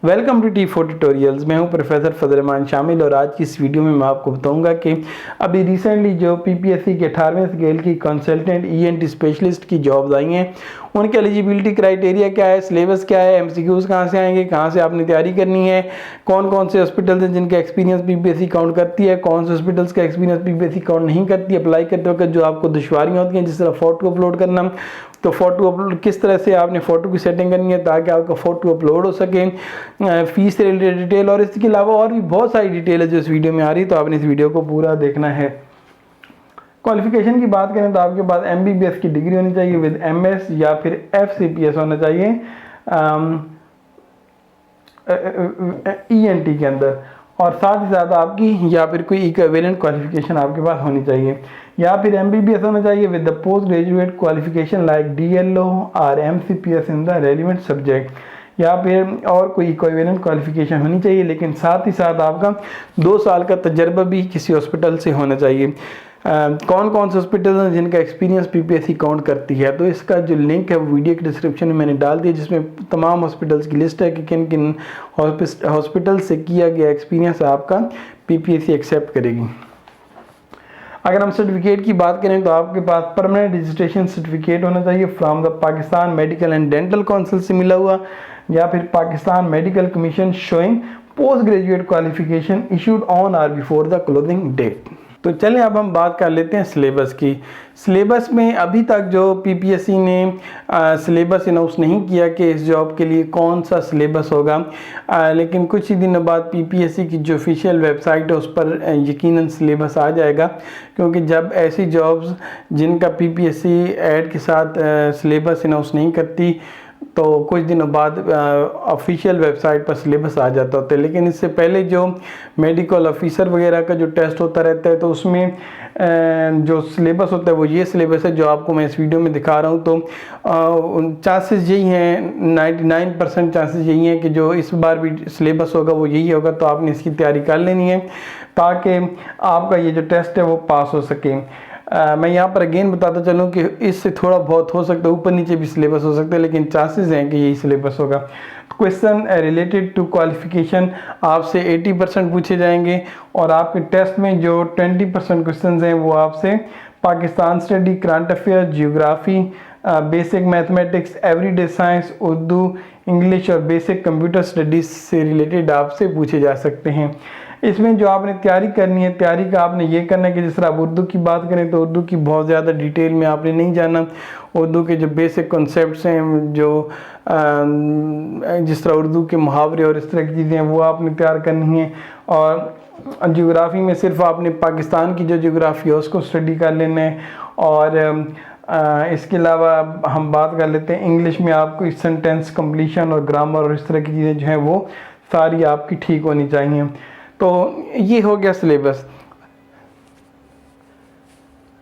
Welcome to T4 tutorials. मैं हूं professor फजल शामिल और आज की इस वीडियो में मैं आपको बताऊंगा कि अभी रिसेंटली जो पीपीएससी के 18वें स्केल की कंसल्टेंट ईएनटी स्पेशलिस्ट की जॉब्स आई हैं, उनके एलिजिबिलिटी क्राइटेरिया क्या है, सिलेबस क्या है, एमसीक्यूज कहां से आएंगे, कहां से आपने तैयारी करनी है, कौन कौन से हॉस्पिटल्स हैं जिनका एक्सपीरियंस पीपीएससी काउंट करती है, कौन से हॉस्पिटल्स का एक्सपीरियंस पीपीएससी काउंट नहीं करती। अप्लाई करते वक्त जो आपको दुश्वारियाँ होती हैं, जिस तरह फोटो अपलोड करना, तो फ़ोटो अपलोड किस तरह से आपने फ़ोटो की सेटिंग करनी है ताकि आपका फ़ोटो अपलोड हो सके, फीस से रिलेटेड डिटेल और इसके अलावा और भी बहुत सारी डिटेल है जो इस वीडियो में आ रही है, तो आपने इस वीडियो को पूरा देखना है। क्वालिफिकेशन की बात करें तो आपके पास एमबीबीएस की डिग्री होनी चाहिए विद एमएस या फिर एफसीपीएस होना चाहिए ईएनटी के अंदर, और साथ ही साथ आपकी या फिर कोई इक्विवेलेंट क्वालिफिकेशन आपके पास होनी चाहिए, या फिर एमबीबीएस होना चाहिए with the post graduate qualification like DLO और एमसीपीएस इन द रेलिवेंट सब्जेक्ट, या फिर और कोई इक्विवेलेंट क्वालिफिकेशन होनी चाहिए। लेकिन साथ ही साथ आपका 2 साल का तजर्बा भी किसी हॉस्पिटल से होना चाहिए। कौन कौन से हॉस्पिटल हैं जिनका एक्सपीरियंस पीपीएससी काउंट करती है, तो इसका जो लिंक है वो वीडियो के डिस्क्रिप्शन में मैंने डाल दिया, जिसमें तमाम हॉस्पिटल्स की लिस्ट है कि किन किन हॉस्पिटल से किया गया एक्सपीरियंस आपका पीपीएससी एक्सेप्ट करेगी। अगर हम सर्टिफिकेट की बात करें तो आपके पास परमानेंट रजिस्ट्रेशन सर्टिफिकेट होना चाहिए from the Pakistan medical and dental council से मिला हुआ, या फिर Pakistan medical commission showing post graduate qualification issued on or before the closing date. तो चलें अब हम बात कर लेते हैं सिलेबस की। सिलेबस में अभी तक जो पीपीएससी ने सिलेबस अनाउंस नहीं किया कि इस जॉब के लिए कौन सा सिलेबस होगा, लेकिन कुछ ही दिनों बाद पीपीएससी की जो ऑफिशियल वेबसाइट है उस पर यकीनन सिलेबस आ जाएगा, क्योंकि जब ऐसी जॉब्स जिनका पीपीएससी ऐड के साथ सिलेबस अनाउंस नहीं करती तो कुछ दिनों बाद ऑफिशियल वेबसाइट पर सिलेबस आ जाता होता है। लेकिन इससे पहले जो मेडिकल ऑफिसर वगैरह का जो टेस्ट होता रहता है, तो उसमें जो सिलेबस होता है वो ये सिलेबस है जो आपको मैं इस वीडियो में दिखा रहा हूँ। तो चांसेस यही हैं, 99% चांसेस यही हैं कि जो इस बार भी सिलेबस होगा वो यही होगा, तो आपने इसकी तैयारी कर लेनी है ताकि आपका ये जो टेस्ट है वो पास हो सके। मैं यहाँ पर अगेन बताता चलूँ कि इससे थोड़ा बहुत हो सकता है, ऊपर नीचे भी सिलेबस हो सकता है, लेकिन चांसेस हैं कि यही सिलेबस होगा। क्वेश्चन रिलेटेड टू क्वालिफिकेशन आपसे 80% पूछे जाएंगे, और आपके टेस्ट में जो 20% क्वेश्चन हैं वो आपसे Pakistan study, current affair, geography, basic mathematics, everyday science, Urdu, English और बेसिक कंप्यूटर स्टडीज़ से रिलेटेड आपसे पूछे जा सकते हैं। इसमें जो आपने तैयारी करनी है, तैयारी का आपने ये करना है कि जिस तरह आप उर्दू की बात करें तो उर्दू की बहुत ज़्यादा डिटेल में आपने नहीं जाना। उर्दू के जो बेसिक कॉन्सेप्ट्स हैं, जो जिस तरह उर्दू के मुहावरे और इस तरह की चीज़ें हैं वो आपने तैयार करनी है। और जियोग्राफी में सिर्फ आपने पाकिस्तान की जो जियोग्राफी है उसको स्टडी कर लेना है। और इसके अलावा हम बात कर लेते हैं इंग्लिश में आपको सेंटेंस कंप्लीशन और ग्रामर और इस तरह की चीज़ें जो हैं वो सारी आपकी ठीक होनी चाहिए। तो ये हो गया सिलेबस।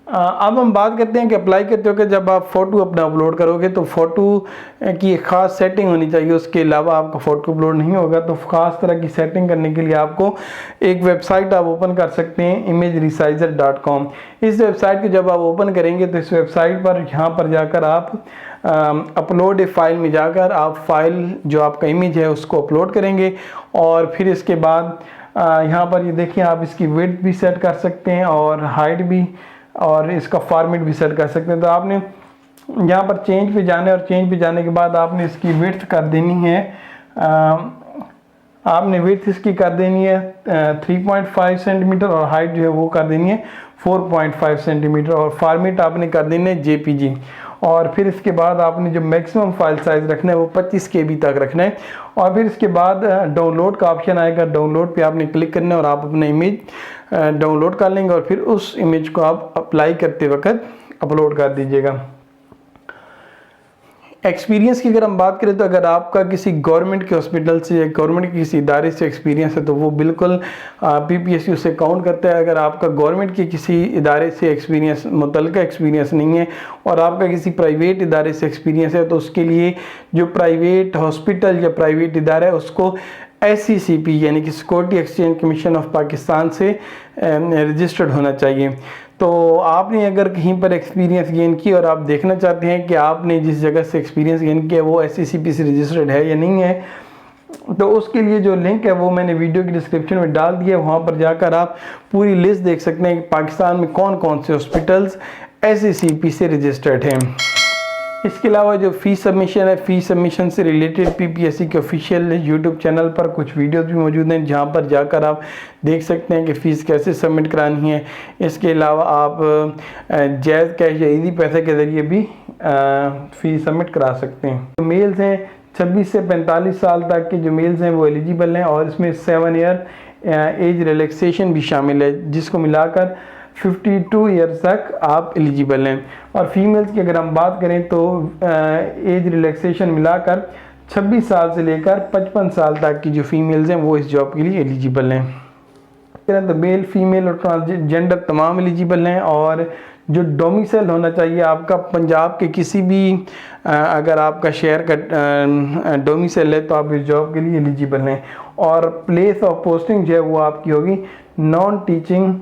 अब हम बात करते हैं कि अप्लाई करते हो कि जब आप फ़ोटो अपना अपलोड करोगे तो फ़ोटो की एक ख़ास सेटिंग होनी चाहिए, उसके अलावा आपका फ़ोटो अपलोड नहीं होगा। तो ख़ास तरह की सेटिंग करने के लिए आपको एक वेबसाइट आप ओपन कर सकते हैं, imageresizer.com। इस वेबसाइट को जब आप ओपन करेंगे तो इस वेबसाइट पर यहाँ पर जाकर आप अपलोड ए फाइल में जाकर आप फाइल जो आपका इमेज है उसको अपलोड करेंगे, और फिर इसके बाद यहाँ पर ये देखिए आप इसकी विड्थ भी सेट कर सकते हैं और हाइट भी, और इसका फॉर्मेट भी सेट कर सकते हैं। तो आपने यहाँ पर चेंज पे जाना है, और चेंज पे जाने के बाद आपने इसकी विड्थ कर देनी है, आपने विड्थ इसकी कर देनी है 3.5 सेंटीमीटर, और हाइट जो है वो कर देनी है 4.5 सेंटीमीटर, और फॉर्मेट आपने कर देना है जेपीजी। और फिर इसके बाद आपने जो मैक्सिमम फाइल साइज़ रखना है वो 25 KB तक रखना है। और फिर इसके बाद डाउनलोड का ऑप्शन आएगा, डाउनलोड पे आपने क्लिक करना है और आप अपना इमेज डाउनलोड कर लेंगे, और फिर उस इमेज को आप अप्लाई करते वक्त अपलोड कर दीजिएगा। एक्सपीरियंस की अगर हम बात करें तो अगर आपका किसी गवर्नमेंट के हॉस्पिटल से या गवर्नमेंट के किसी इदारे से एक्सपीरियंस है तो वो बिल्कुल पीपीएससी उसे काउंट करता है। अगर आपका गवर्नमेंट के किसी इदारे से एक्सपीरियंस, मुतल्लिका एक्सपीरियंस नहीं है और आपका किसी प्राइवेट इदारे से एक्सपीरियंस है, तो उसके लिए जो प्राइवेट हॉस्पिटल या प्राइवेट इदारा है उसको SECP यानी कि security exchange commission of Pakistan से रजिस्टर्ड होना चाहिए। तो आपने अगर कहीं पर एक्सपीरियंस गेन की और आप देखना चाहते हैं कि आपने जिस जगह से एक्सपीरियंस गेन किया वो SECP से रजिस्टर्ड है या नहीं है, तो उसके लिए जो लिंक है वो मैंने वीडियो की डिस्क्रिप्शन में डाल दिया है, वहाँ पर जाकर आप पूरी लिस्ट देख सकते हैं कि पाकिस्तान में कौन कौन से हॉस्पिटल्स SECP से रजिस्टर्ड हैं। इसके अलावा जो फ़ीस सबमिशन है, फ़ीस सबमिशन से रिलेटेड PPSC के ऑफिशियल यूट्यूब चैनल पर कुछ वीडियोस भी मौजूद हैं जहां पर जाकर आप देख सकते हैं कि फ़ीस कैसे सबमिट करानी है। इसके अलावा आप जैज़ कैश या ईजी पैसे के ज़रिए भी फ़ीस सबमिट करा सकते हैं। जो मेल्स हैं 26 से 45 साल तक के जो मेल्स हैं वो एलिजिबल हैं और इसमें 7 ईयर एज रिलैक्सेशन भी शामिल है, जिसको मिलाकर 52 ईयर्स तक आप एलिजिबल हैं। और फीमेल्स की अगर हम बात करें तो एज रिलैक्सेशन मिलाकर 26 साल से लेकर 55 साल तक की जो फीमेल्स हैं वो इस जॉब के लिए एलिजिबल हैं। तो मेल, फीमेल और ट्रांसजेंडर तमाम एलिजिबल हैं। और जो डोमिसाइल होना चाहिए आपका पंजाब के किसी भी अगर आपका शहर का डोमिसाइल है तो आप इस जॉब के लिए एलिजिबल हैं। और प्लेस ऑफ पोस्टिंग जो है वो आपकी होगी नॉन टीचिंग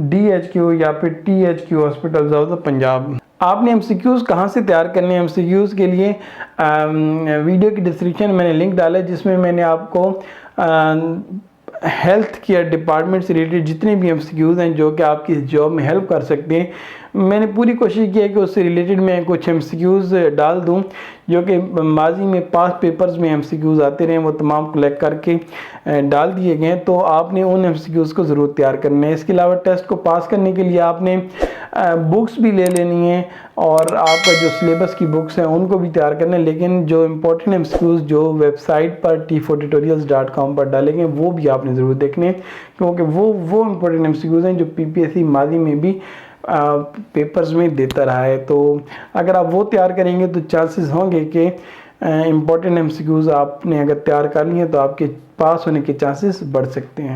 DHQ या फिर THQ hospitals of the Punjab. आपने MCQs कहाँ से तैयार करने हैं? MCQs के लिए वीडियो की डिस्क्रिप्शन में मैंने लिंक डाला है जिसमें मैंने आपको हेल्थ केयर डिपार्टमेंट से रिलेटेड जितने भी MCQs हैं जो कि आपकी इस जॉब में हेल्प कर सकते हैं, मैंने पूरी कोशिश की है कि उससे रिलेटेड मैं कुछ MCQs डाल दूं जो कि माजी में पास पेपर्स में MCQs आते रहे, वो तमाम कलेक्ट करके डाल दिए गए हैं। तो आपने उन MCQs को ज़रूर तैयार करना है। इसके अलावा टेस्ट को पास करने के लिए आपने बुक्स भी ले लेनी है और आपका जो सिलेबस की बुक्स हैं उनको भी तैयार करना है। लेकिन जो इम्पोर्टेंट MCQs जो वेबसाइट पर t4tutorials.com पर डाले गए वो भी आपने ज़रूर देखने, क्योंकि वो इम्पोर्टेंट MCQs हैं जो PPSC माजी में भी पेपर्स में देता रहा है। तो अगर आप वो तैयार करेंगे तो चांसेस होंगे कि इम्पोर्टेंट MCQs आपने अगर तैयार कर लिए तो आपके पास होने के चांसेस बढ़ सकते हैं।